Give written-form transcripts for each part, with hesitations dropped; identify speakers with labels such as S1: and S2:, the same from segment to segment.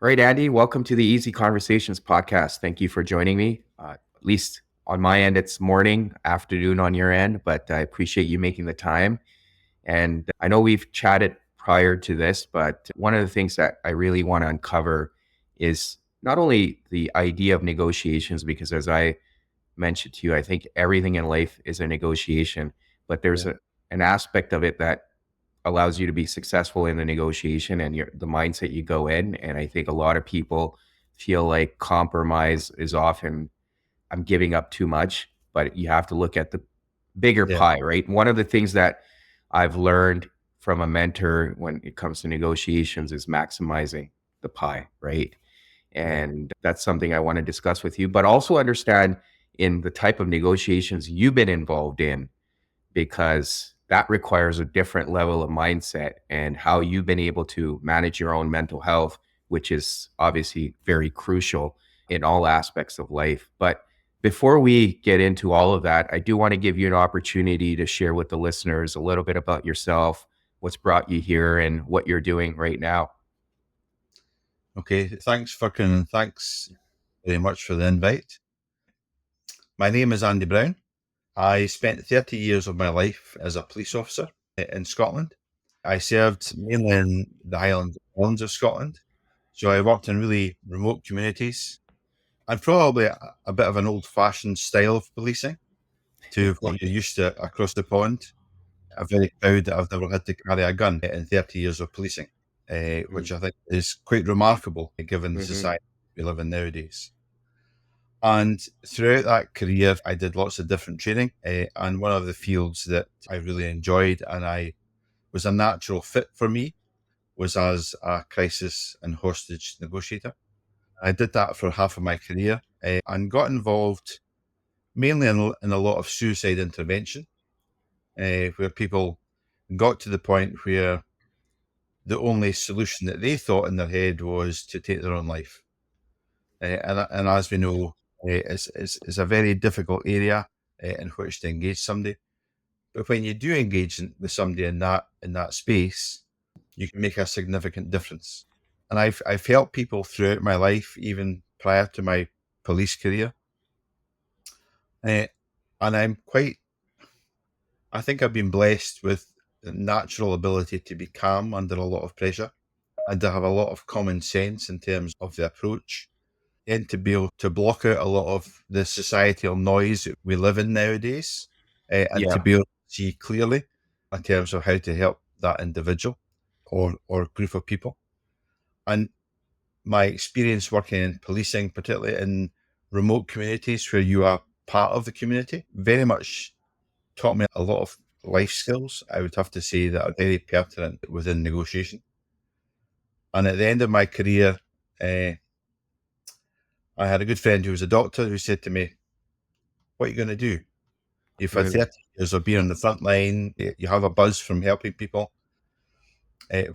S1: All right, Andy, welcome to the Easy Conversations podcast. Thank you for joining me. At least on my end, it's morning, afternoon on your end, but I appreciate you making the time. And I know we've chatted prior to this, but one of the things that I really want to uncover is not only the idea of negotiations, because as I mentioned to you, I think everything in life is a negotiation, but
S2: Yeah,
S1: an aspect of it that allows you to be successful in the negotiation and the mindset you go in. And I think a lot of people feel like compromise is often I'm giving up too much, but you have to look at the bigger
S2: yeah,
S1: pie, right? One of the things that I've learned from a mentor when it comes to negotiations is maximizing the pie, right?
S2: yeah,
S1: And that's something I want to discuss with you, but also understand in the type of negotiations you've been involved in, because that requires a different level of mindset and how you've been able to manage your own mental health, which is obviously very crucial in all aspects of life. But before we get into all of that, I do want to give you an opportunity to share with the listeners a little bit about yourself, what's brought you here, and what you're doing right now.
S2: Okay, thanks fucking thanks very much for the invite. My name is Andy Brown. I spent 30 years of my life as a police officer in Scotland. I served mainly in the Highlands of Scotland. So I worked in really remote communities. I'm probably a bit of an old fashioned style of policing to what you're used to across the pond. I'm very proud that I've never had to carry a gun in 30 years of policing, which I think is quite remarkable given the
S1: Mm-hmm.
S2: society we live in nowadays. And throughout that career, I did lots of different training. And one of the fields that I really enjoyed and I was a natural fit for me was as a crisis and hostage negotiator. I did that for half of my career and got involved mainly in a lot of suicide intervention, where people got to the point where the only solution that they thought in their head was to take their own life. And as we know, it's a very difficult area in which to engage somebody. But when you do engage with somebody in that space, you can make a significant difference. And I've helped people throughout my life, even prior to my police career. Uh, and I think I've been blessed with the natural ability to be calm under a lot of pressure and to have a lot of common sense in terms of the approach and to be able to block out a lot of the societal noise that we live in nowadays, and to
S1: Yeah.
S2: be able to see clearly in terms of how to help that individual or group of people. And my experience working in policing, particularly in remote communities where you are part of the community, very much taught me a lot of life skills. I would have to say that are very pertinent within negotiation. And at the end of my career, uh, I had a good friend who was a doctor who said to me, "What are you going to do? You've had
S1: Mm.
S2: 30 years of being on the front line. You have a buzz from helping people.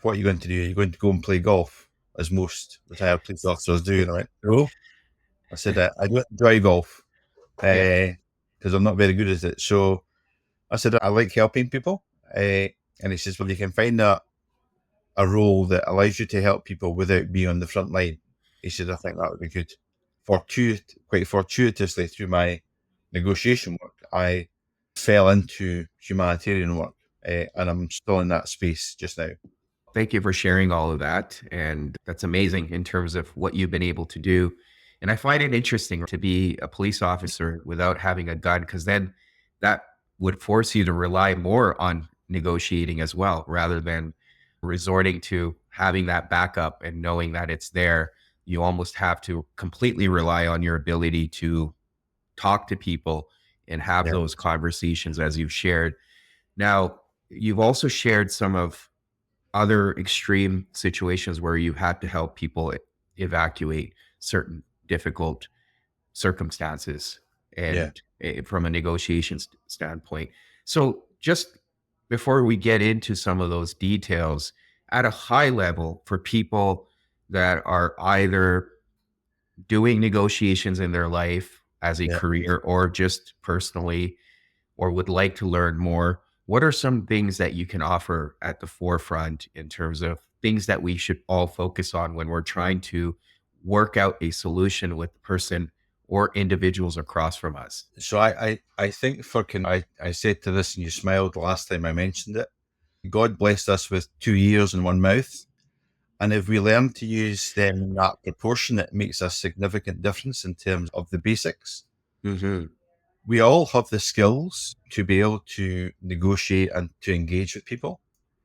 S2: What are you going to do? Are you going to go and play golf, as most retired police officers do?" And I went, "No." I said, "I don't enjoy golf
S1: Yeah.
S2: because I'm not very good at it." So I said, "I like helping people." And he says, "Well, you can find a role that allows you to help people without being on the front line." He said, "I think that would be good." Quite fortuitously, through my negotiation work, I fell into humanitarian work, and I'm still in that space just now.
S1: Thank you for sharing all of that. And that's amazing in terms of what you've been able to do. And I find it interesting to be a police officer without having a gun, because then that would force you to rely more on negotiating as well, rather than resorting to having that backup and knowing that it's there. You almost have to completely rely on your ability to talk to people and have
S2: Yeah,
S1: those conversations as you've shared. Now, you've also shared some of other extreme situations where you had to help people evacuate certain difficult circumstances
S2: yeah,
S1: and from a negotiation standpoint. So, just before we get into some of those details, at a high level, for people that are either doing negotiations in their life as a
S2: yeah.
S1: career or just personally, or would like to learn more, what are some things that you can offer at the forefront in terms of things that we should all focus on when we're trying to work out a solution with the person or individuals across from us?
S2: So I think for I said to this and you smiled the last time I mentioned it. God blessed us with 2 ears and one mouth. And if we learn to use them in that proportion, it makes a significant difference in terms of the basics.
S1: Mm-hmm.
S2: We all have the skills to be able to negotiate and to engage with people.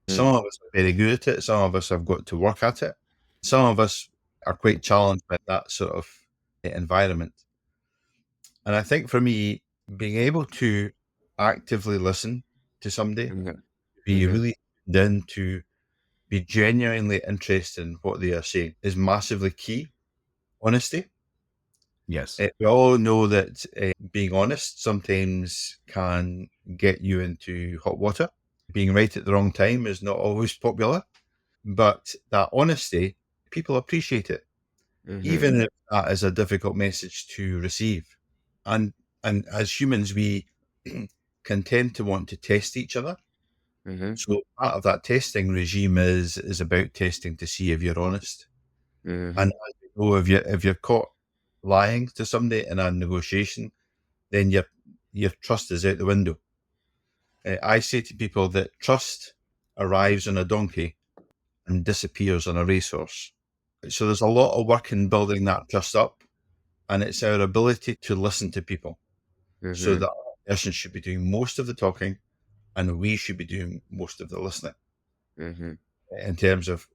S2: Some of us are very good at it. Some of us have got to work at it. Some of us are quite challenged by that sort of environment. And I think for me, being able to actively listen to somebody,
S1: Mm-hmm.
S2: be
S1: Mm-hmm.
S2: really down to be genuinely interested in what they are saying is massively key. Honesty.
S1: Yes.
S2: We all know that being honest sometimes can get you into hot water. Being right at the wrong time is not always popular, but that honesty, people appreciate it,
S1: Mm-hmm.
S2: even if that is a difficult message to receive. And as humans, we can tend to want to test each other.
S1: Mm-hmm.
S2: So part of that testing regime is about testing to see if you're honest.
S1: Mm-hmm.
S2: And as you know, if you're caught lying to somebody in a negotiation, then your trust is out the window. I say to people that trust arrives on a donkey and disappears on a racehorse. So there's a lot of work in building that trust up, and it's our ability to listen to people. So
S1: Mm-hmm.
S2: that person should be doing most of the talking, and we should be doing most of the listening.
S1: Mm-hmm.
S2: In terms of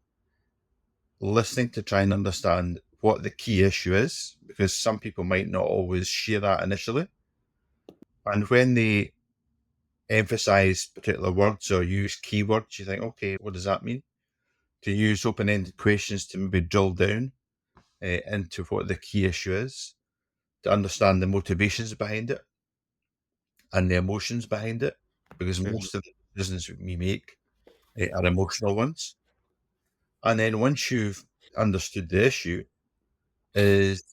S2: listening to try and understand what the key issue is, because some people might not always share that initially. And when they emphasize particular words or use keywords, you think, okay, what does that mean? To use open ended questions to maybe drill down into what the key issue is, to understand the motivations behind it and the emotions behind it, because
S1: Mm-hmm.
S2: most of the decisions we make are emotional ones. And then once you've understood the issue, is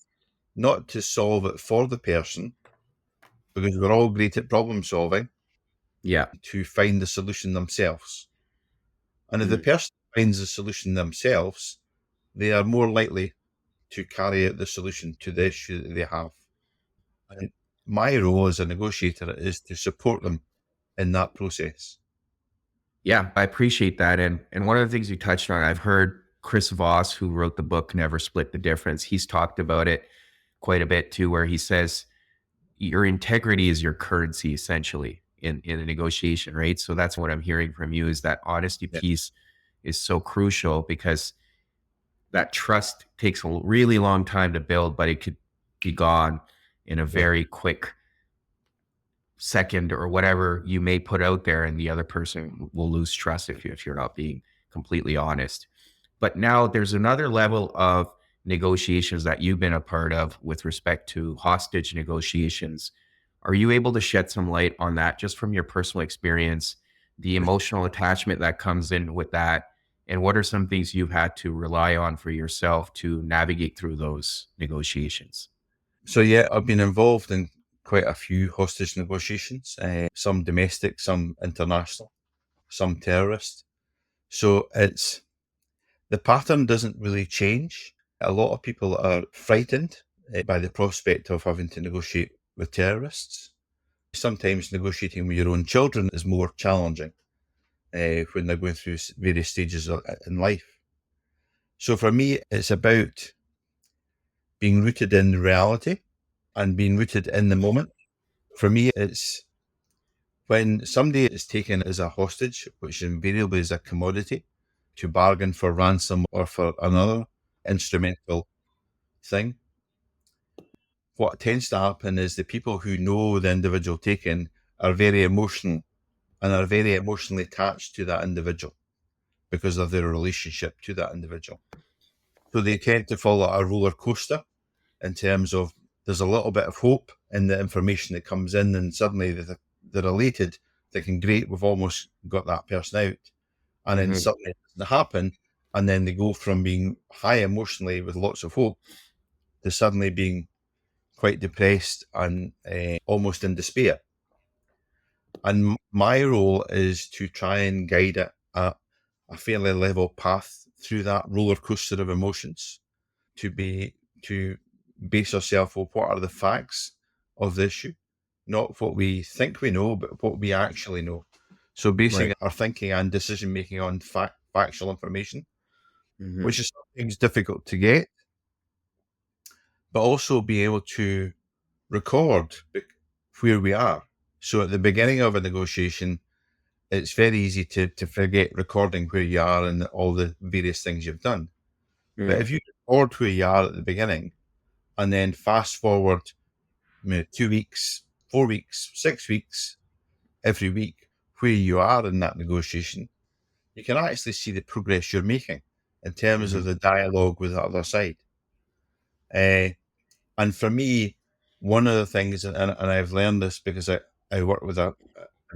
S2: not to solve it for the person, because we're all great at problem solving,
S1: Yeah.
S2: to find the solution themselves. And if the
S1: Mm-hmm.
S2: person finds the solution themselves, they are more likely to carry out the solution to the issue that they have. And my role as a negotiator is to support them in that process.
S1: Yeah, I appreciate that. And one of the things you touched on, I've heard Chris Voss, who wrote the book Never Split the Difference, he's talked about it quite a bit too, where he says your integrity is your currency essentially in a negotiation, right? So that's what I'm hearing from you is that honesty
S2: Yeah,
S1: piece is so crucial because that trust takes a really long time to build, but it could be gone in a
S2: yeah.
S1: very quick second or whatever you may put out there, and the other person will lose trust if you're not being completely honest. But now there's another level of negotiations that you've been a part of with respect to hostage negotiations. Are you able to shed some light on that just from your personal experience, the emotional attachment that comes in with that, and what are some things you've had to rely on for yourself to navigate through those negotiations?
S2: So, yeah, I've been involved in quite a few hostage negotiations, some domestic, some international, some terrorist. So the pattern doesn't really change. A lot of people are frightened by the prospect of having to negotiate with terrorists. Sometimes negotiating with your own children is more challenging when they're going through various stages in life. So for me, it's about being rooted in reality and being rooted in the moment. For me, it's when somebody is taken as a hostage, which invariably is a commodity, to bargain for ransom or for another instrumental thing. What tends to happen is the people who know the individual taken are very emotional and are very emotionally attached to that individual because of their relationship to that individual. So they tend to follow a roller coaster in terms of there's a little bit of hope in the information that comes in, and suddenly they're elated, thinking, great, we've almost got that person out. And then
S1: Hmm.
S2: suddenly it doesn't happen. And then they go from being high emotionally with lots of hope to suddenly being quite depressed and almost in despair. And my role is to try and guide it a fairly level path through that roller coaster of emotions to base ourselves on what are the facts of the issue, not what we think we know, but what we actually know. So basing
S1: Right.
S2: our thinking and decision making on factual information,
S1: Hmm.
S2: which is sometimes difficult to get, but also be able to record where we are. So at the beginning of a negotiation, it's very easy to forget recording where you are and all the various things you've done. But
S1: Mm.
S2: if you record where you are at the beginning and then fast forward 2 weeks, 4 weeks, 6 weeks, every week, where you are in that negotiation, you can actually see the progress you're making in terms of
S1: Hmm.
S2: the dialogue with the other side. And for me, one of the things, and I've learned this because I work with a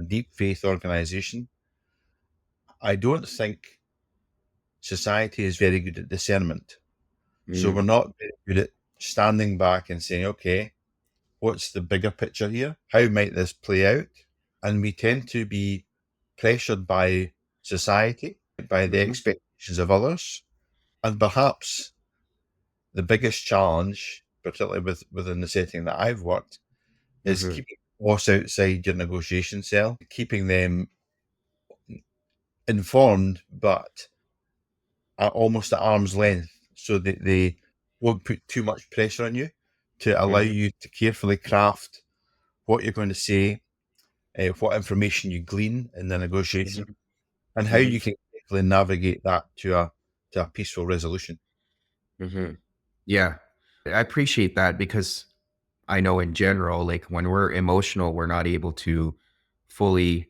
S2: deep faith organization, I don't think society is very good at discernment. So
S1: Mm.
S2: we're not very good at standing back and saying, okay, what's the bigger picture here? How might this play out? And we tend to be pressured by society, by the
S1: Hmm.
S2: expectations of others. And perhaps the biggest challenge, particularly within the setting that I've worked, is
S1: Hmm.
S2: keeping boss outside your negotiation cell, keeping them informed, but almost at arm's length, so that they won't put too much pressure on you, to allow
S1: Hmm.
S2: you to carefully craft what you're going to say, what information you glean in the negotiation,
S1: Hmm.
S2: and how
S1: Hmm.
S2: you can carefully navigate that to a peaceful resolution.
S1: Hmm. Yeah, I appreciate that because I know in general, like when we're emotional, we're not able to fully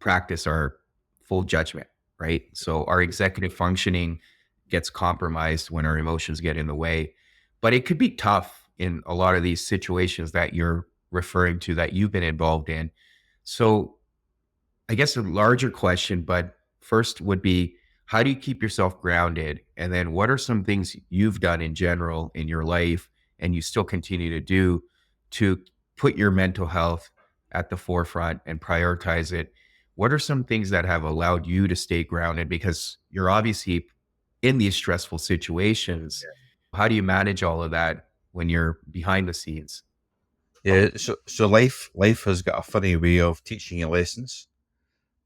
S1: practice our full judgment, right? So our executive functioning gets compromised when our emotions get in the way. But it could be tough in a lot of these situations that you're referring to that you've been involved in. So I guess a larger question, but first would be how do you keep yourself grounded? And then what are some things you've done in general in your life and you still continue to do to put your mental health at the forefront and prioritize it? What are some things that have allowed you to stay grounded? Because you're obviously in these stressful situations. How do you manage all of that when you're behind the scenes?
S2: Yeah, so life has got a funny way of teaching you lessons.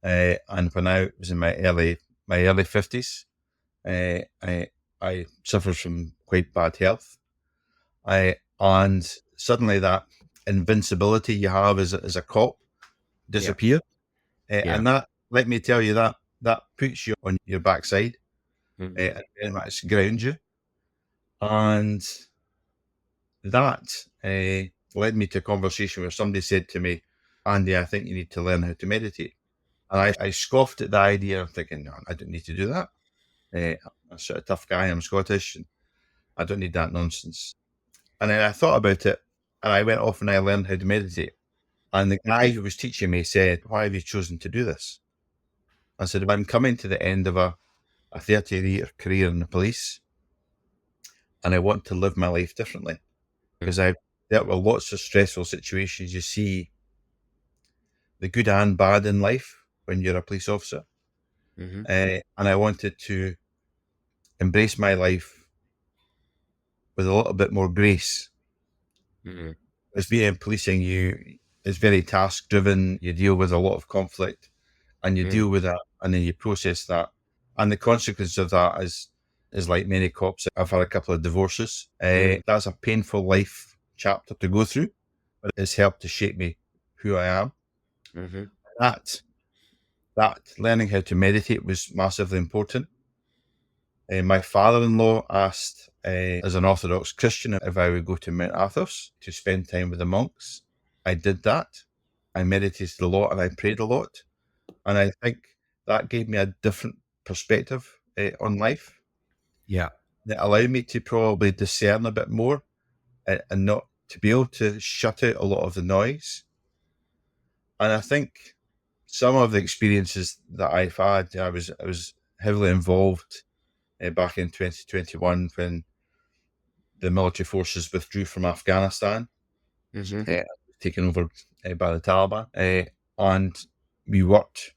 S2: And when I was in my early 50s, I suffered from quite bad health. And suddenly that invincibility you have as a cop
S1: Yeah.
S2: disappeared.
S1: Yeah.
S2: And that, let me tell you, that puts you on your backside,
S1: Hmm.
S2: and very much grounds you. And that led me to a conversation where somebody said to me, Andy, I think you need to learn how to meditate. And I scoffed at the idea. I'm thinking, no, I don't need to do that. I'm a sort of tough guy. I'm Scottish, and I don't need that nonsense. And then I thought about it, and I went off and I learned how to meditate. And the guy who was teaching me said, why have you chosen to do this? I said, I'm coming to the end of a 30-year career in the police, and I want to live my life differently because I've dealt with lots of stressful situations. You see the good and bad in life when you're a police officer.
S1: Hmm.
S2: And I wanted to embrace my life with a little bit more grace.
S1: Hmm.
S2: As being in policing, you is very task driven. You deal with a lot of conflict, and you
S1: Hmm.
S2: deal with that, and then you process that. And the consequence of that is like many cops. I've had a couple of divorces.
S1: Hmm.
S2: That's a painful life chapter to go through, but it's helped to shape me who I am.
S1: Hmm.
S2: That that learning how to meditate was massively important. My father-in-law asked, as an Orthodox Christian, if I would go to Mount Athos to spend time with the monks. I did that. I meditated a lot and I prayed a lot. And I think that gave me a different perspective on life.
S1: Yeah.
S2: It allowed me to probably discern a bit more, and not to be able to shut out a lot of the noise. And I think some of the experiences that I've had, I was heavily involved back in 2021 when the military forces withdrew from Afghanistan,
S1: Hmm.
S2: uh, taken over by the Taliban, and we worked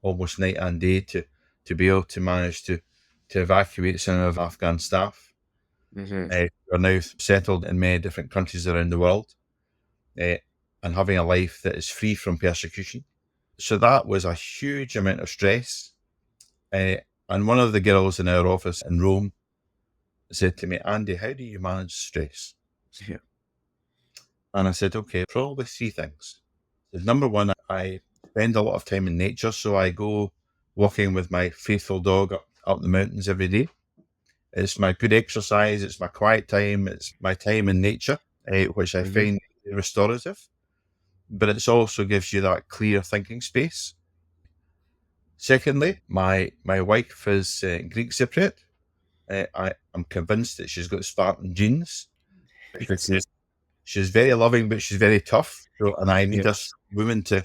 S2: almost night and day to to be able to manage to evacuate some of Afghan staff
S1: Hmm.
S2: who are now settled in many different countries around the world, uh, and having a life that is free from persecution. So that was a huge amount of stress. Uh, and one of the girls in our office in Rome said to me, Andy, how do you manage stress?
S1: Yeah.
S2: And I said, okay, probably three things. So number one, I spend a lot of time in nature. So I go walking with my faithful dog up the mountains every day. It's my good exercise. It's my quiet time. It's my time in nature, which I
S1: Hmm.
S2: find restorative. But it also gives you that clear thinking space. Secondly, my wife is Greek Cypriot. I'm convinced that she's got Spartan genes because she's very loving, but she's very tough. So, and I need
S1: Yeah.
S2: a woman to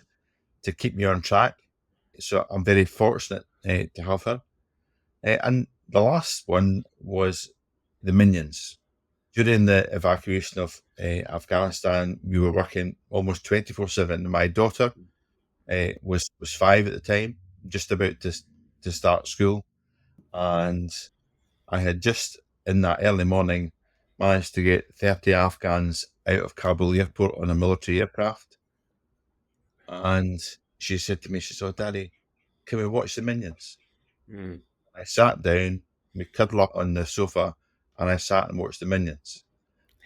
S2: keep me on track. So I'm very fortunate to have her. And the last one was the minions. During the evacuation of Afghanistan, we were working almost 24/7. My daughter was 5 at the time, just about to start school, and I had just in that early morning managed to get 30 Afghans out of Kabul airport on a military aircraft. And she said to me, she said, "Oh, Daddy, can we watch the minions?"
S1: Mm.
S2: I sat down, we cuddled up on the sofa, and I sat and watched the minions.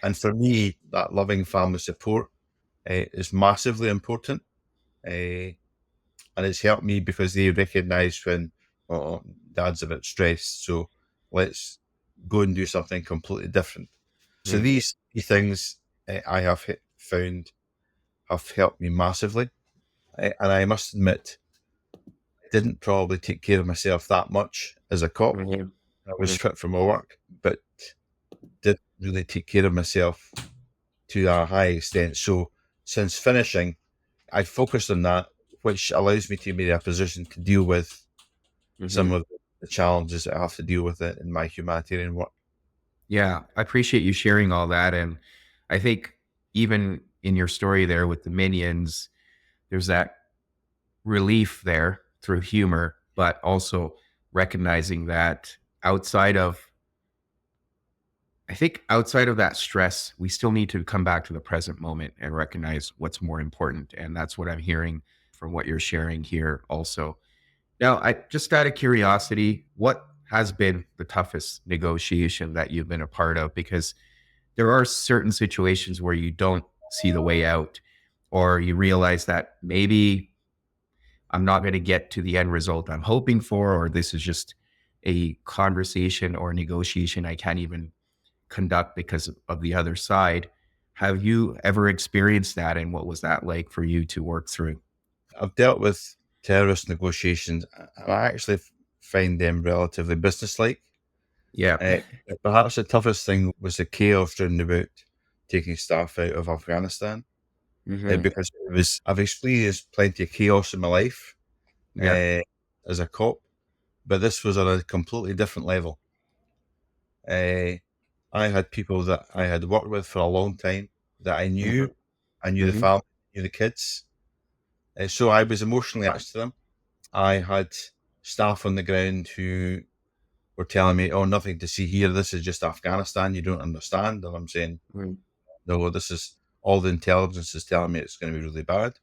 S2: And for me, that loving family support is massively important. Uh, and it's helped me because they recognise when, oh, Dad's a bit stressed, so let's go and do something completely different. So
S1: Mm.
S2: these things I have found have helped me massively. And I must admit, I didn't probably take care of myself that much as a cop.
S1: Hmm.
S2: I was
S1: Hmm.
S2: fit for my work, but didn't really take care of myself to a high extent. So since finishing, I focused on that, which allows me to be in a position to deal with
S1: Hmm.
S2: some of the challenges that I have to deal with it in my humanitarian work.
S1: Yeah, I appreciate you sharing all that. And I think even in your story there with the minions, there's that relief there through humor, but also recognizing that outside of, I think outside of that stress, we still need to come back to the present moment and recognize what's more important. And that's what I'm hearing from what you're sharing here also. Now, I just out of curiosity, what has been the toughest negotiation that you've been a part of? Because there are certain situations where you don't see the way out, or you realize that maybe I'm not going to get to the end result I'm hoping for, or this is just a conversation or negotiation I can't even conduct because of the other side. Have you ever experienced that? And what was that like for you to work through?
S2: I've dealt with terrorist negotiations, and I actually find them relatively businesslike.
S1: Yeah.
S2: Uh, Perhaps the toughest thing was the chaos round about taking staff out of Afghanistan,
S1: Hmm.
S2: because I've experienced plenty of chaos in my life
S1: Yeah.
S2: uh, as a cop, but this was on a completely different level. Uh, I had people that I had worked with for a long time that I knew.
S1: Hmm.
S2: I knew the
S1: Hmm.
S2: family, knew the kids. So I was emotionally attached to them. I had staff on the ground who were telling me, "Oh, nothing to see here. This is just Afghanistan. You don't understand." And I'm saying, "No, this is all the intelligence is telling me it's going to be really bad."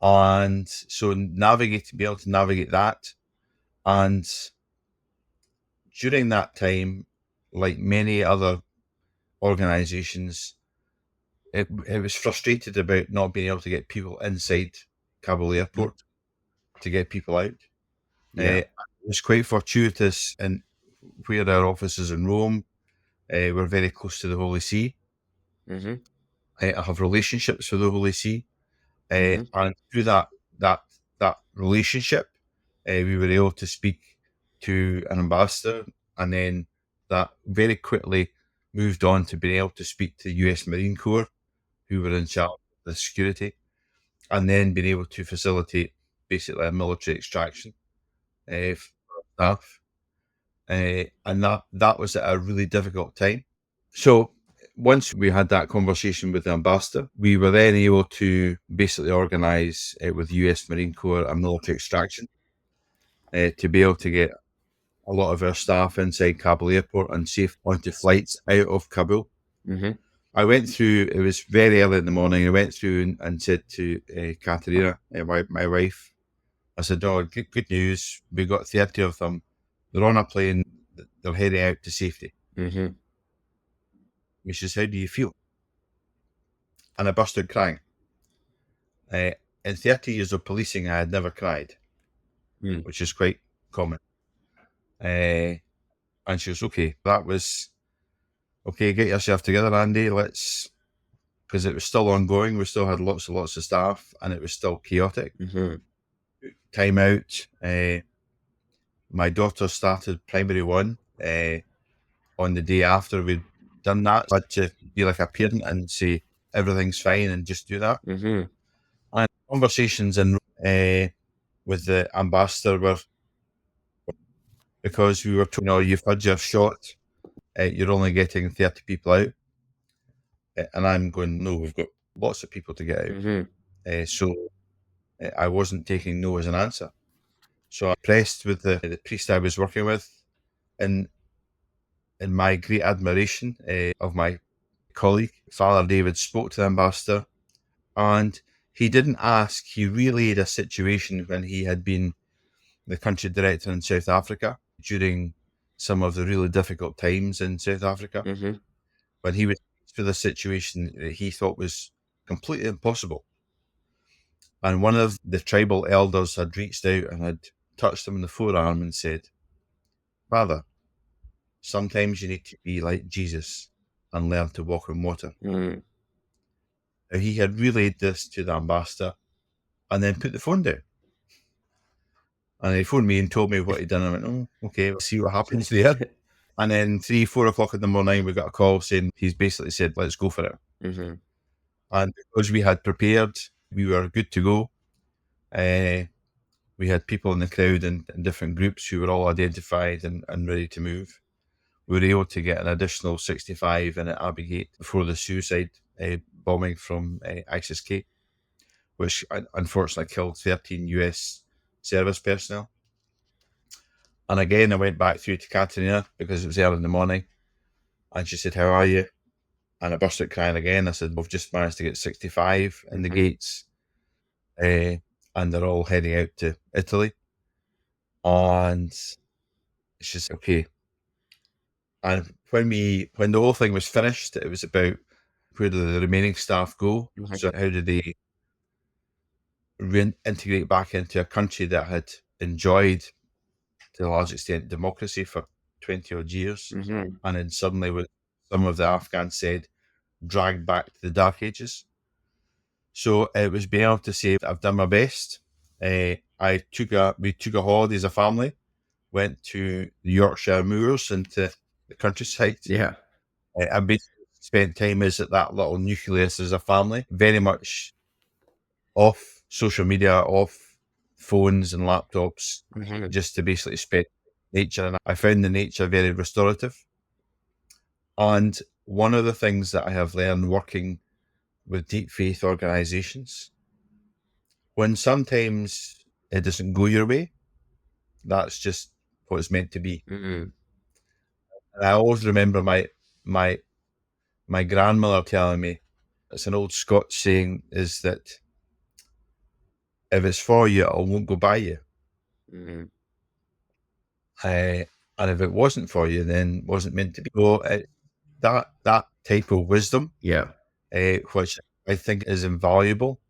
S2: And so be able to navigate that. And during that time, like many other organizations, it was frustrated about not being able to get people inside Kabul
S1: Hmm.
S2: airport to get people out.
S1: Yeah.
S2: It was quite fortuitous in where our office is in Rome. We're very close to the Holy See.
S1: Hmm.
S2: I have relationships with the Holy See,
S1: Hmm.
S2: and through that that relationship, we were able to speak to an ambassador, and then that very quickly moved on to being able to speak to the U.S. Marine Corps, who were in charge of the security, and then being able to facilitate basically a military extraction for staff. And that was at a really difficult time. So once we had that conversation with the ambassador, we were then able to basically organise with US Marine Corps a military extraction. to be able to get a lot of our staff inside Kabul airport and safe onto flights out of Kabul.
S1: Mm-hmm.
S2: I went through, it was very early in the morning. I went through and said to Katerina, my wife, I said, oh, good news. We got 30 of them. They're on a plane. They're heading out to safety.
S1: Mm-hmm.
S2: And she said, how do you feel? And I burst out crying. In 30 years of policing, I had never cried, which is quite common. And she was, okay, that was, okay, get yourself together, Andy. Because it was still ongoing. We still had lots and lots of staff and it was still chaotic.
S1: Mm-hmm.
S2: Time out. My daughter started primary one on the day after we'd done that. I had to be like a parent and say everything's fine and just do that.
S1: Mm-hmm.
S2: And conversations with the ambassador were, because we were told, you've had your shot, you're only getting 30 people out. And I'm going, no, we've got lots of people to get out.
S1: Mm-hmm.
S2: So I wasn't taking no as an answer. So I pressed with the priest I was working with, and in my great admiration of my colleague, Father David spoke to the ambassador, and he didn't ask. He relayed a situation when he had been the country director in South Africa during some of the really difficult times in South Africa,
S1: Mm-hmm.
S2: when he was faced with a situation that he thought was completely impossible. And one of the tribal elders had reached out and had touched him on the forearm and said, Father, sometimes you need to be like Jesus and learn to walk on water.
S1: Mm-hmm.
S2: Now, he had relayed this to the ambassador and then put the phone down. And he phoned me and told me what he'd done. I went, oh, okay, we'll see what happens there. And then 3, 4 o'clock in the morning, we got a call saying he's basically said, let's go for it.
S1: Mm-hmm.
S2: And because we had prepared, we were good to go. We had people in the crowd in different groups who were all identified and ready to move. We were able to get an additional 65 in at Abbeygate before the suicide bombing from ISIS-K, which unfortunately killed 13 US service personnel. And again, I went back through to Katerina because it was early in the morning. And she said, how are you? And I burst out crying again. I said, we've just managed to get 65 in the gates. And they're all heading out to Italy. And she said, okay. And when the whole thing was finished, it was about where do the remaining staff go?
S1: Okay.
S2: So how do they reintegrate back into a country that had enjoyed, to a large extent, democracy for 20 odd years,
S1: Mm-hmm.
S2: and then suddenly, with some of the Afghans said, dragged back to the dark ages. So it was being able to say, I've done my best. We took a holiday as a family, went to the Yorkshire moors and to the countryside.
S1: Yeah.
S2: I basically spent time as at that little nucleus as a family, very much off social media, off phones and laptops, just to basically spend nature. And I found the nature very restorative. And one of the things that I have learned working with deep faith organizations, when sometimes it doesn't go your way, that's just what it's meant to be.
S1: Mm-hmm.
S2: And I always remember my grandmother telling me, it's an old Scotch saying, is that if it's for you, it won't go by you.
S1: Mm-hmm.
S2: And if it wasn't for you, then it wasn't meant to be. So that type of wisdom,
S1: Yeah.
S2: which I think is invaluable,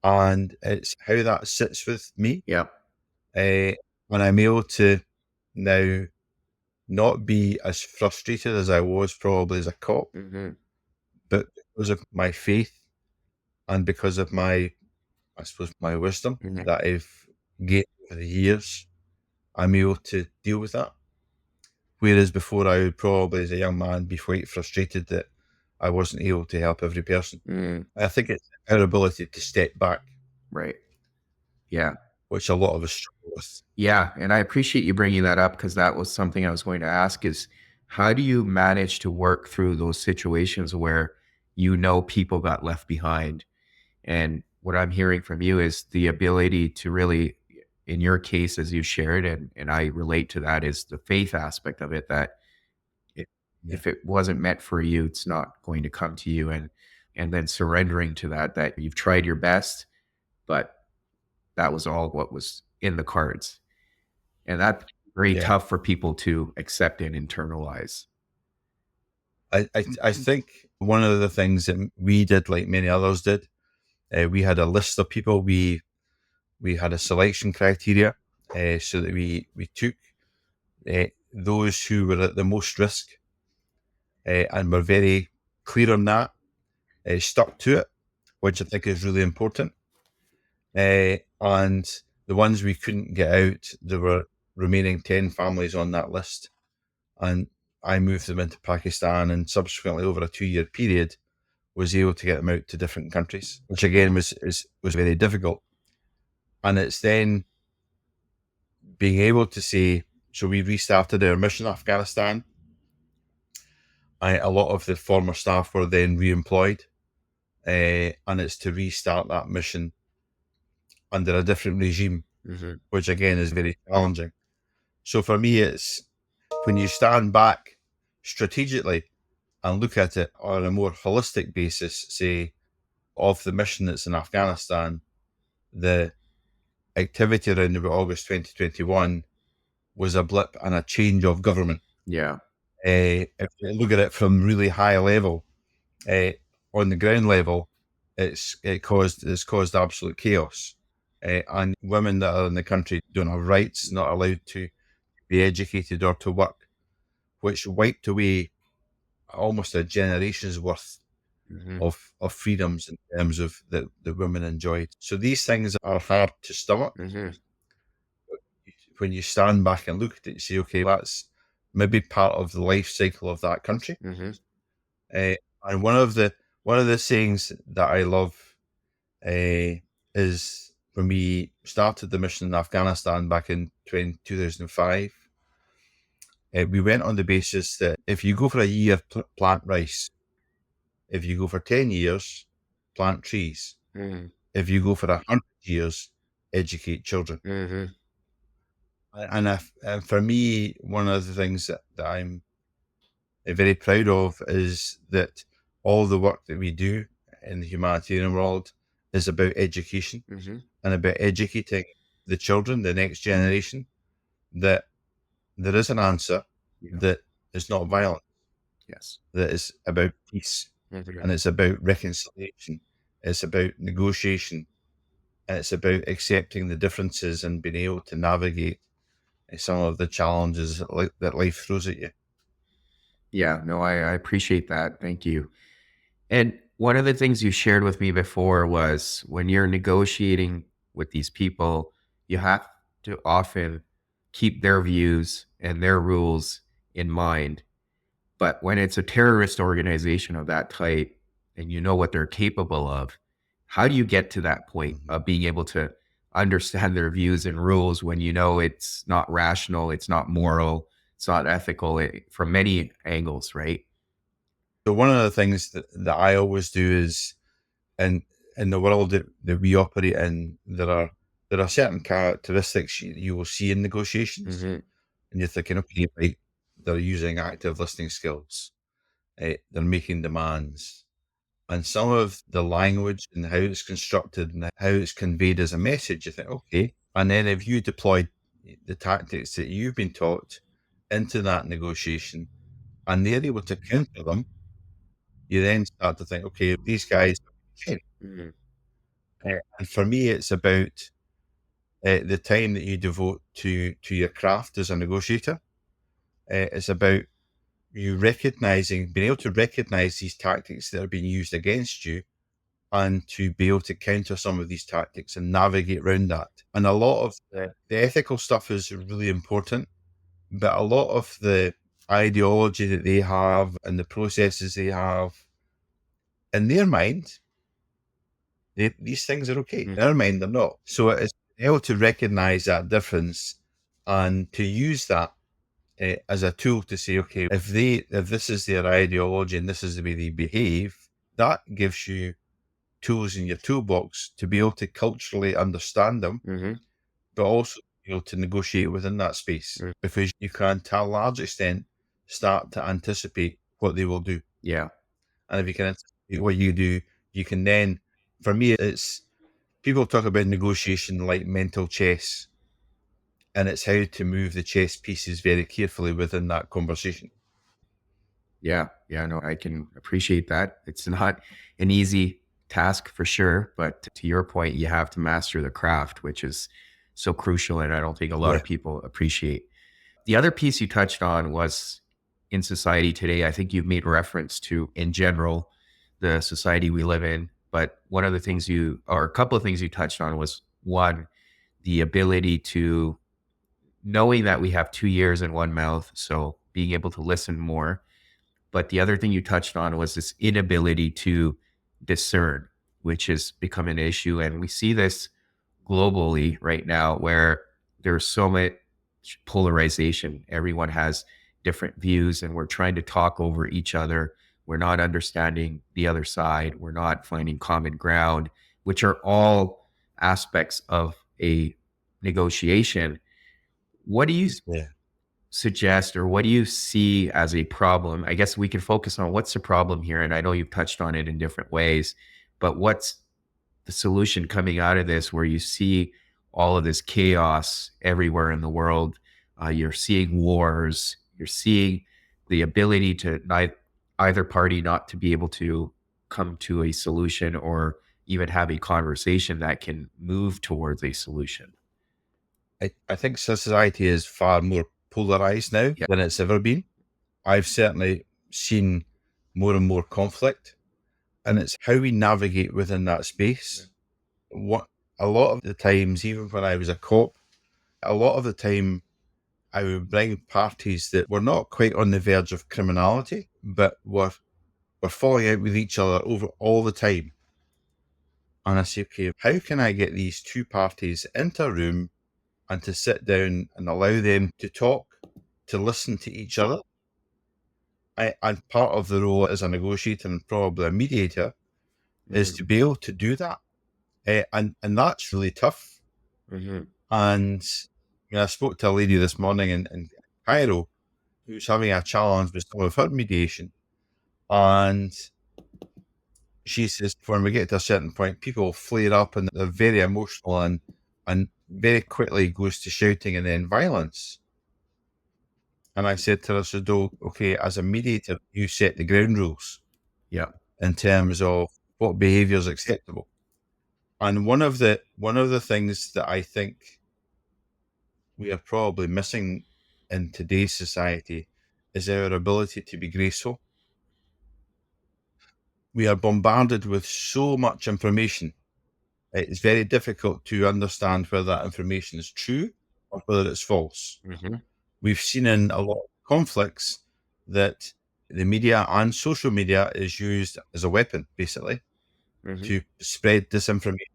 S2: and it's how that sits with me.
S1: Yeah.
S2: When I'm able to now not be as frustrated as I was probably as a cop,
S1: Mm-hmm.
S2: but because of my faith and because of my wisdom that I've gained over the years, I'm able to deal with that. Whereas before, I would probably, as a young man, be quite frustrated that I wasn't able to help every person.
S1: Mm-hmm.
S2: I think it's our ability to step back,
S1: Right. Yeah.
S2: which a lot of us struggle with.
S1: Yeah. And I appreciate you bringing that up, because that was something I was going to ask, is how do you manage to work through those situations where people got left behind? And what I'm hearing from you is the ability to really in your case, as you shared, and I relate to that, is the faith aspect of it, that if,
S2: Yeah.
S1: if it wasn't meant for you, it's not going to come to you. And then surrendering to that, that you've tried your best, but that was all what was in the cards. And that's very
S2: Yeah.
S1: tough for people to accept and internalize.
S2: I think one of the things that we did, like many others did, we had a list of people. We had a selection criteria, so that we took those who were at the most risk, and were very clear on that, stuck to it, which I think is really important. And the ones we couldn't get out, there were remaining 10 families on that list. And I moved them into Pakistan, and subsequently, over a 2-year period, was able to get them out to different countries, which again was very difficult. And it's then being able to say, so we restarted our mission in Afghanistan. A lot of the former staff were then re-employed, and it's to restart that mission under a different regime,
S1: Mm-hmm.
S2: which again is very challenging. So for me, it's when you stand back strategically and look at it on a more holistic basis, say, of the mission that's in Afghanistan, the activity around about August 2021 was a blip and a change of government.
S1: Yeah.
S2: If you look at it from really high level, uh, on the ground level, it's caused absolute chaos. And women that are in the country don't have rights, not allowed to be educated or to work, which wiped away almost a generation's worth
S1: Mm-hmm.
S2: of freedoms in terms of that the women enjoyed. So these things are hard to stomach.
S1: Mm-hmm.
S2: When you stand back and look at it, you say, okay, that's maybe part of the life cycle of that country.
S1: Mm-hmm.
S2: Uh, and one of the sayings that I love, is when we started the mission in Afghanistan back in 2005. We went on the basis that if you go for a year, plant rice. If you go for 10 years, plant trees.
S1: Mm-hmm.
S2: If you go for 100 years, educate children.
S1: Mm-hmm.
S2: And for me, one of the things that I'm very proud of is that all the work that we do in the humanitarian world is about education
S1: Mm-hmm.
S2: and about educating the children, the next generation, that there is an answer
S1: Yeah.
S2: that is not violent,
S1: Yes.
S2: that is about peace,
S1: Mm-hmm.
S2: and it's about reconciliation, it's about negotiation, and it's about accepting the differences and being able to navigate some of the challenges that life throws at you.
S1: Yeah. No, I appreciate that. Thank you. And one of the things you shared with me before was when you're negotiating with these people, you have to often keep their views and their rules in mind. But when it's a terrorist organization of that type and you know what they're capable of, how do you get to that point
S2: Mhm.
S1: of being able to understand their views and rules when you know it's not rational, it's not moral, it's not ethical, from many angles, right?
S2: So one of the things that I always do is, in the world that we operate in, there are certain characteristics you will see in negotiations,
S1: Mm-hmm.
S2: and you're thinking, okay, right, they're using active listening skills, they're making demands, and some of the language and how it's constructed and how it's conveyed as a message, you think, okay. And then if you deploy the tactics that you've been taught into that negotiation and they're able to counter them, you then start to think, okay, these guys are fair.
S1: Mm-hmm.
S2: And for me, it's about the time that you devote to your craft as a negotiator. It's about you recognizing, being able to recognize these tactics that are being used against you, and to be able to counter some of these tactics and navigate around that. And a lot of the ethical stuff is really important, but a lot of the ideology that they have and the processes they have in their mind, these things are okay. In their mind, they're not. So it's able to recognize that difference and to use that as a tool to say, okay, if this is their ideology and this is the way they behave, that gives you tools in your toolbox to be able to culturally understand them,
S1: Mm-hmm.
S2: but also be able to negotiate within that space,
S1: Mm.
S2: because you can, to a large extent, start to anticipate what they will do.
S1: Yeah.
S2: And if you can anticipate what you do, you can then, for me, it's people talk about negotiation like mental chess, and it's how to move the chess pieces very carefully within that conversation.
S1: Yeah. Yeah. No, I can appreciate that. It's not an easy task for sure. But to your point, you have to master the craft, which is so crucial. And I don't think a lot
S2: Yeah.
S1: of people appreciate. The other piece you touched on was in society today. I think you've made reference to, in general, the society we live in. But one of the things or a couple of things you touched on was one, the ability to knowing that we have 2 ears and one mouth. So being able to listen more. But the other thing you touched on was this inability to discern, which has become an issue. And we see this globally right now where there's so much polarization. Everyone has different views, and we're trying to talk over each other. We're not understanding the other side. We're not finding common ground, which are all aspects of a negotiation. What do you
S2: Yeah.
S1: suggest, or what do you see as a problem? I guess we can focus on what's the problem here. And I know you've touched on it in different ways, but what's the solution coming out of this where you see all of this chaos everywhere in the world? You're seeing wars, you're seeing the ability to either party not to be able to come to a solution or even have a conversation that can move towards a solution.
S2: I think society is far more polarized now
S1: Yeah.
S2: than it's ever been. I've certainly seen more and more conflict, and it's how we navigate within that space. What a lot of the times, even when I was a cop, a lot of the time I would bring parties that were not quite on the verge of criminality, but were falling out with each other over all the time. And I say, okay, how can I get these two parties into a room and to sit down and allow them to talk, to listen to each other? And part of the role as a negotiator and probably a mediator is
S1: Hmm.
S2: to be able to do that. And that's really tough.
S1: Hmm.
S2: And I spoke to a lady this morning in Cairo who's having a challenge with some of her mediation. And she says when we get to a certain point, people flare up and they're very emotional and very quickly goes to shouting and then violence. And I said to her, said, "Oh, okay, as a mediator, you set the ground rules
S1: Yeah.
S2: in terms of what behaviour is acceptable." And one of the things that I think we are probably missing in today's society is our ability to be graceful. We are bombarded with so much information. It's very difficult to understand whether that information is true or whether it's false.
S1: Hmm.
S2: We've seen in a lot of conflicts that the media and social media is used as a weapon, basically,
S1: Hmm.
S2: to spread disinformation.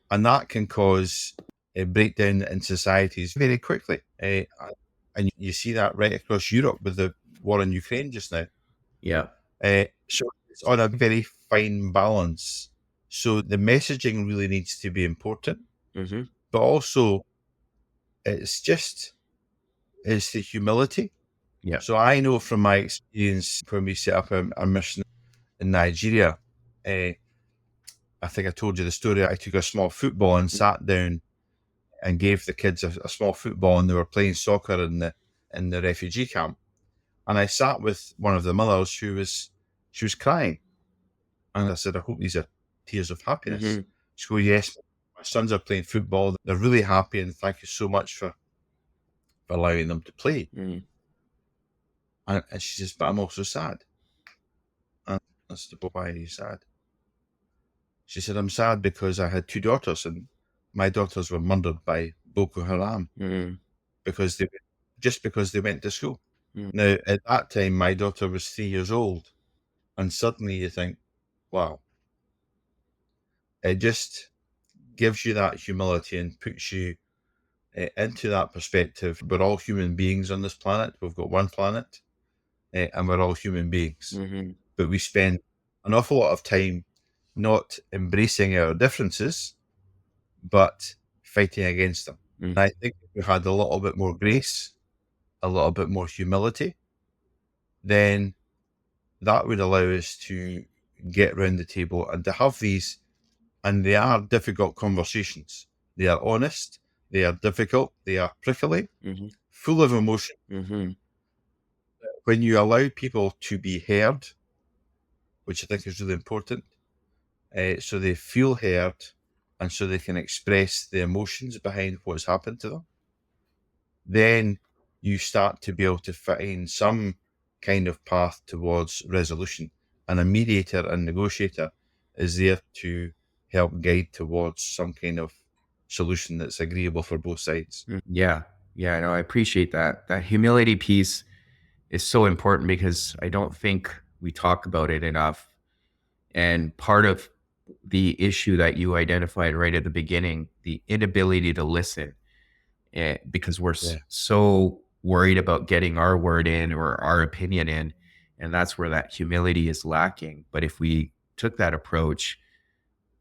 S2: And that can cause a breakdown in societies very quickly. And you see that right across Europe with the war in Ukraine just now.
S1: Yeah.
S2: So it's on a very fine balance. So the messaging really needs to be important,
S1: Hmm.
S2: but also it's the humility.
S1: Yeah.
S2: So I know from my experience when we set up a mission in Nigeria, uh, I think I told you the story. I took a small football and sat down and gave the kids a small football, and they were playing soccer in the refugee camp. And I sat with one of the mothers she was crying, and I said, "I hope these are tears of happiness."
S1: Hmm.
S2: She goes, "Yes, my sons are playing football. They're really happy, and thank you so much for allowing them to play."
S1: Hmm.
S2: And she says, "But I'm also sad." And I said, "Well, why are you sad?" She said, "I'm sad because I had two daughters, and my daughters were murdered by Boko Haram
S1: Hmm.
S2: because they went to school."
S1: Hmm.
S2: Now, at that time, my daughter was 3 years old, and suddenly you think, wow, it just gives you that humility and puts you into that perspective. We're all human beings on this planet. We've got one planet, and we're all human beings.
S1: Hmm.
S2: But we spend an awful lot of time not embracing our differences, but fighting against them.
S1: Mm.
S2: And I think if we had a little bit more grace, a little bit more humility, then that would allow us to get round the table and to have these, and they are difficult conversations. They are honest, they are difficult, they are prickly,
S1: Hmm.
S2: full of emotion.
S1: Hmm.
S2: When you allow people to be heard, which I think is really important, so they feel heard and so they can express the emotions behind what's happened to them, then you start to be able to find some kind of path towards resolution. And a mediator and negotiator is there to help guide towards some kind of solution that's agreeable for both sides.
S1: Yeah. Yeah. No, I appreciate that. That humility piece is so important because I don't think we talk about it enough. And part of the issue that you identified right at the beginning, the inability to listen, because we're
S2: Yeah.
S1: so worried about getting our word in or our opinion in. And that's where that humility is lacking. But if we took that approach,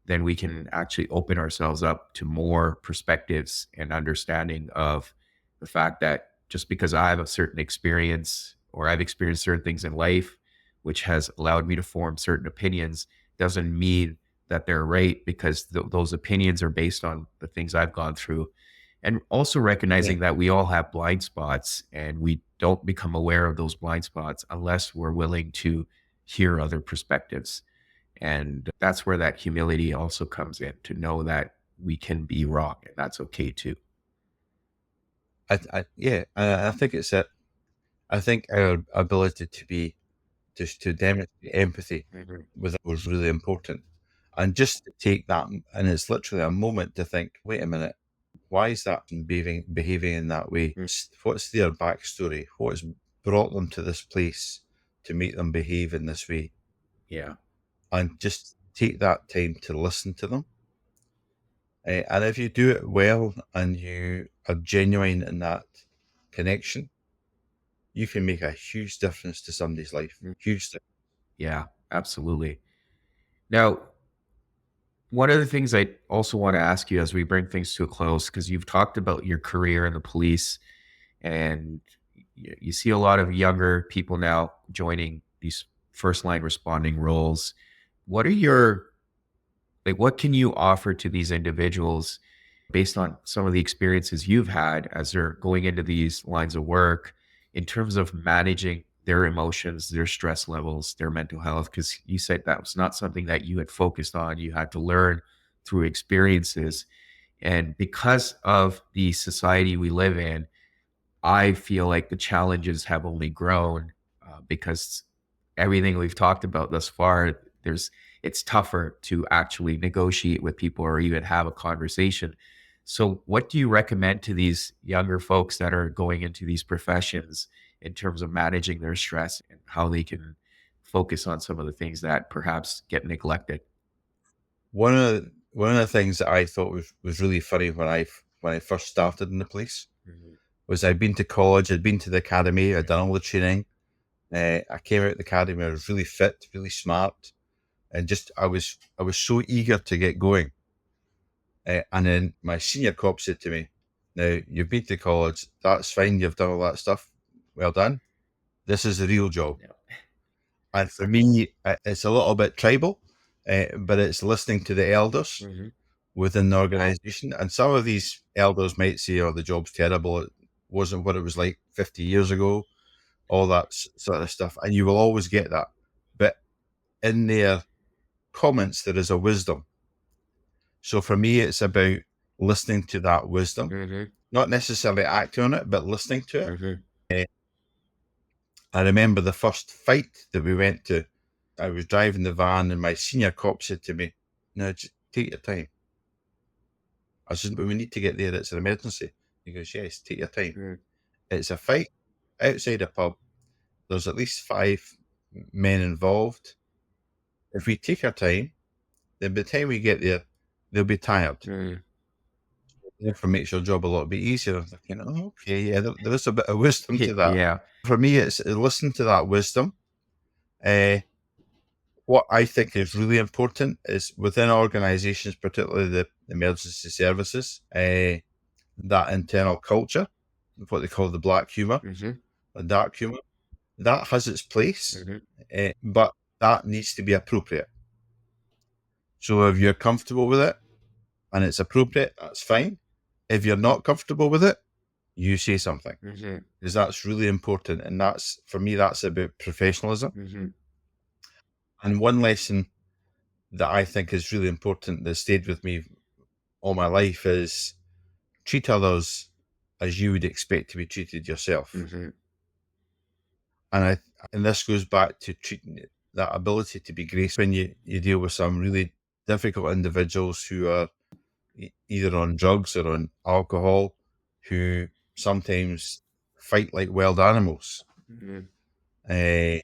S1: then we can actually open ourselves up to more perspectives and understanding of the fact that just because I have a certain experience or I've experienced certain things in life, which has allowed me to form certain opinions, doesn't mean that they're right because those opinions are based on the things I've gone through. And also
S2: Yeah.
S1: recognizing that we all have blind spots and we don't become aware of those blind spots unless we're willing to hear other perspectives. And that's where that humility also comes in to know that we can be wrong and that's okay too.
S2: Yeah, I think it's it. I think our ability to be just to demonstrate empathy
S1: Mhm.
S2: with it was really important. And just to take that, and it's literally a moment to think, wait a minute, why is that person behaving in that way?
S1: Mm.
S2: What's their backstory? What has brought them to this place to make them behave in this way?
S1: Yeah.
S2: And just take that time to listen to them. And if you do it well and you are genuine in that connection, you can make a huge difference to somebody's life.
S1: Mm.
S2: Huge difference.
S1: Yeah, absolutely. Now, one of the things I also want to ask you as we bring things to a close, because you've talked about your career in the police and you see a lot of younger people now joining these first line responding roles. What are your Like, what can you offer to these individuals based on some of the experiences you've had as they're going into these lines of work in terms of managing their emotions, their stress levels, their mental health? Because you said that was not something that you had focused on. You had to learn through experiences. And because of the society we live in, I feel like the challenges have only grown because everything we've talked about thus far, it's tougher to actually negotiate with people or even have a conversation. So, what do you recommend to these younger folks that are going into these professions in terms of managing their stress and how they can focus on some of the things that perhaps get neglected?
S2: One of the things that I thought was really funny when I first started in the police
S1: Mhm.
S2: was I'd been to college, I'd been to the academy, I'd done all the training. I came out of the academy, I was really fit, really smart, and just I was so eager to get going. And then my senior cop said to me, "Now you've been to college, that's fine, you've done all that stuff, well done. This is the real job."
S1: Yeah.
S2: And for me, it's a little bit tribal, but it's listening to the elders
S1: Mhm.
S2: within the organization. And some of these elders might say, "Oh, the job's terrible. It wasn't what it was like 50 years ago," all that sort of stuff. And you will always get that. But in their comments, there is a wisdom. So for me, it's about listening to that wisdom,
S1: Mhm.
S2: not necessarily acting on it, but listening to it.
S1: Mhm.
S2: Eh, I remember the first fight that we went to. I was driving the van, and my senior cop said to me, "No, just take your time." I said, "But we need to get there. It's an emergency." He goes, "Yes, take your time.
S1: Mhm.
S2: It's a fight outside a pub. There's at least five men involved. If we take our time, then by the time we get there, they'll be tired.
S1: Mhm.
S2: Therefore, makes your job a lot bit easier." I'm thinking, "Oh, okay, yeah, there is a bit of wisdom to that."
S1: Yeah.
S2: For me, it's listen to that wisdom. Uh, what I think is really important is within organisations, particularly the emergency services, that internal culture, what they call the black humor,
S1: Mm-hmm.
S2: the dark humor, that has its place,
S1: Mm-hmm.
S2: but that needs to be appropriate. So if you're comfortable with it and it's appropriate, that's fine. If you're not comfortable with it, you say something,
S1: Mm-hmm.
S2: because that's really important. And that's, for me, that's about professionalism.
S1: Mm-hmm.
S2: And one lesson that I think is really important that stayed with me all my life is treat others as you would expect to be treated yourself.
S1: Mm-hmm.
S2: And and this goes back to treating that ability to be graceful when you deal with some really difficult individuals who are either on drugs or on alcohol, who sometimes fight like wild animals.
S1: Mm-hmm.
S2: Uh,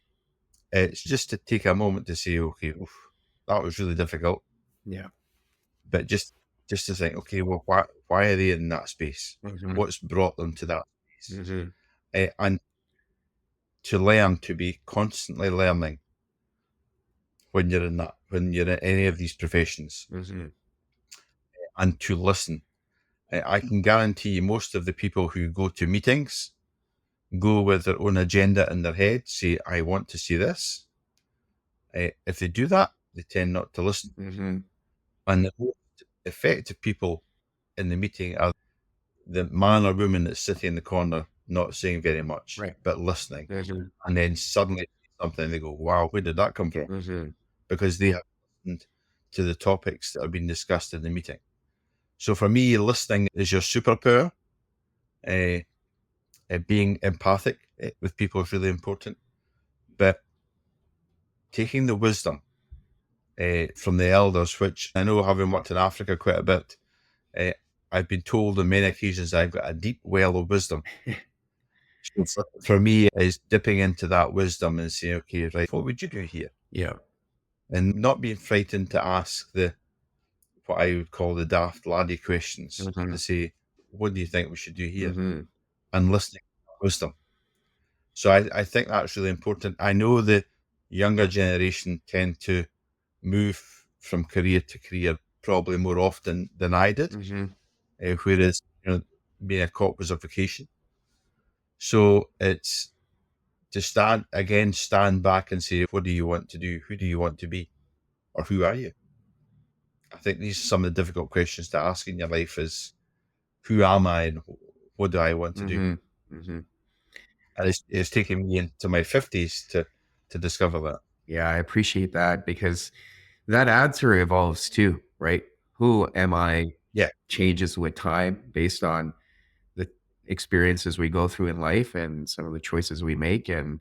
S2: it's just to take a moment to say, okay, oof, that was really difficult,
S1: Yeah.
S2: but just to think, okay, well, why are they in that space?
S1: Mm-hmm.
S2: What's brought them to that space?
S1: Mm-hmm.
S2: And to learn, to be constantly learning when you're in any of these professions,
S1: Mm-hmm.
S2: and to listen. I can guarantee you most of the people who go to meetings go with their own agenda in their head, say, I want to see this. If they do that, they tend not to listen.
S1: Mm-hmm.
S2: And the most effective people in the meeting are the man or woman that's sitting in the corner, not saying very much,
S1: Right.
S2: but listening.
S1: Mm-hmm.
S2: And then suddenly something, they go, wow, where did that come from?
S1: Mm-hmm.
S2: Because they have listened to the topics that are being discussed in the meeting. So for me, listening is your superpower. Uh, Being empathic with people is really important. But taking the wisdom from the elders, which I know, having worked in Africa quite a bit, uh, I've been told on many occasions I've got a deep well of wisdom. So for me, is dipping into that wisdom and saying, okay, right, what would you do here?
S1: Yeah.
S2: And not being frightened to ask the what I would call the daft laddie questions,
S1: Mm-hmm.
S2: to say, what do you think we should do here?
S1: Mm-hmm.
S2: And listening to wisdom. So I think that's really important. I know the younger generation tend to move from career to career probably more often than I did,
S1: Mm-hmm.
S2: whereas being a cop was a vocation. So it's to stand back and say, what do you want to do? Who do you want to be? Or who are you? I think these are some of the difficult questions to ask in your life is, who am I and what do I want to do?
S1: Mm-hmm. Mm-hmm.
S2: And it's taken me into my 50s to discover that.
S1: Yeah, I appreciate that because that answer evolves too, right? Who am I
S2: Yeah.
S1: changes with time based on the experiences we go through in life and some of the choices we make. And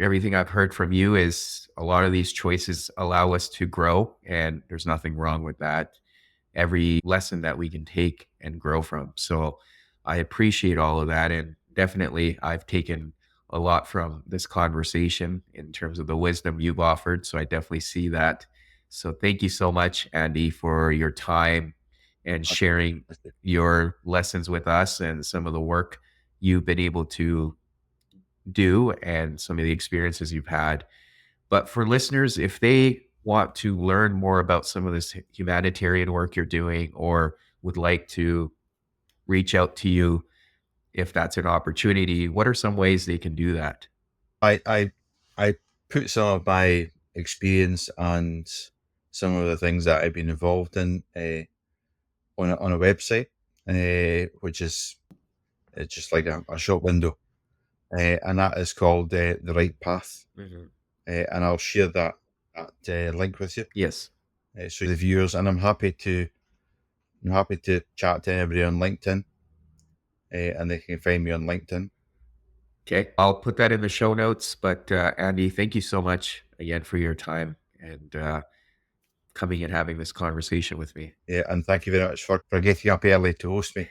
S1: everything I've heard from you is a lot of these choices allow us to grow, and there's nothing wrong with that. Every lesson that we can take and grow from. So I appreciate all of that. And definitely, I've taken a lot from this conversation in terms of the wisdom you've offered. So I definitely see that. So thank you so much, Andy, for your time and sharing your lessons with us and some of the work you've been able to do and some of the experiences you've had. But for listeners, if they want to learn more about some of this humanitarian work you're doing or would like to reach out to you if that's an opportunity, what are some ways they can do that?
S2: I put some of my experience and some of the things that I've been involved in on a website, which is it's just like a shop window, and that is called The Right Path.
S1: Mhm.
S2: And I'll share that link with you,
S1: Yes.
S2: so the viewers. And I'm happy to chat to anybody on LinkedIn, and they can find me on LinkedIn.
S1: Okay. I'll put that in the show notes. But Andy, thank you so much again for your time and coming and having this conversation with me.
S2: And thank you very much for getting up early to host me.